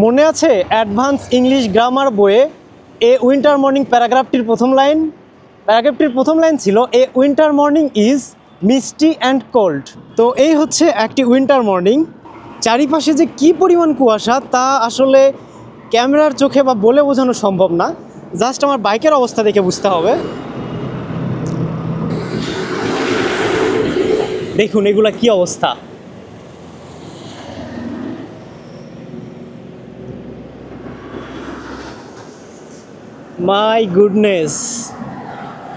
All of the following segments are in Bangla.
মনে আছে অ্যাডভান্স ইংলিশ গ্রামার বইয়ে এ উইন্টার মর্নিং প্যারাগ্রাফটির প্রথম লাইন ছিল a winter morning is Misti and cold. তো এই হচ্ছে একটি উইন্টার মর্নিং। চারিপাশে যে কি পরিমাণ কুয়াশা তা আসলে ক্যামেরার চোখে বা বলে বোঝানো সম্ভব না, জাস্ট আমার বাইকের অবস্থা দেখে বুঝতে হবে। দেখুন এগুলা কি অবস্থা। মাই গুডনেস,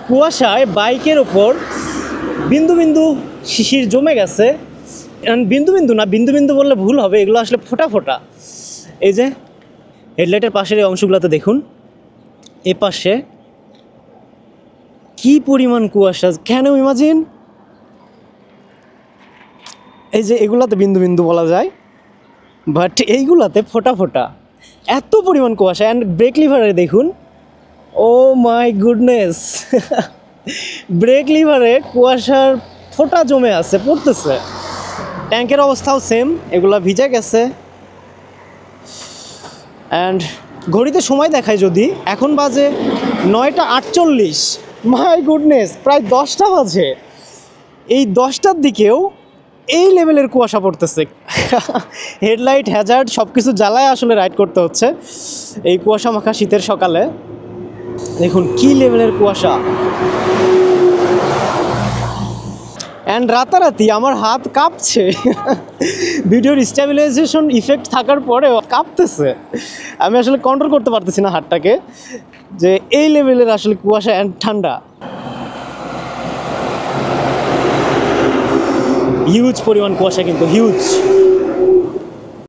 কুয়াশায় বাইকের ওপর বিন্দু বিন্দু শিশির জমে গেছে। বিন্দু বিন্দু না, বিন্দু বিন্দু বললে ভুল হবে, এগুলো আসলে ফোঁটা ফোঁটা। এই যে হেডলাইটের পাশের এই অংশগুলোতে দেখুন, এ পাশে কি পরিমাণ কুয়াশা, ক্যান ইউ ইমাজিন। এই যে এগুলাতে বিন্দু বিন্দু বলা যায়, বাট এইগুলাতে ফোঁটা ফোঁটা, এত পরিমাণ কুয়াশা। অ্যান্ড ব্রেক লিভারে দেখুন, ও মাই গুডনেস, ব্রেক লিভারে কুয়াশার ফোঁটা জমে আছে, পড়তেছে। ট্যাঙ্কের অবস্থাও সেম, এগুলা ভিজে গেছে। অ্যান্ড ঘড়িতে সময় দেখায় যদি, এখন বাজে 9টা 48। মাই গুডনেস, প্রায় 10টা বাজে। এই 10টার দিকেও এই লেভেলের কুয়াশা পড়তেছে। হেডলাইট, হ্যাজার্ড সব কিছু জ্বালায় আসলে রাইড করতে হচ্ছে এই কুয়াশা মাখা শীতের সকালে। দেখুন কি লেভেলের কুয়াশা। অ্যান্ড রাতারাতি আমার হাত কাঁপছে। ভিডিওর স্টেবিলাইজেশন ইফেক্ট থাকার পরেও কাঁপতেছে। আমি আসলে কন্ট্রোল করতে পারতেছি না হাতটাকে, যে এই লেভেলের আসলে কুয়াশা অ্যান্ড ঠান্ডা। হিউজ পরিমাণ কুয়াশা, কিন্তু হিউজ।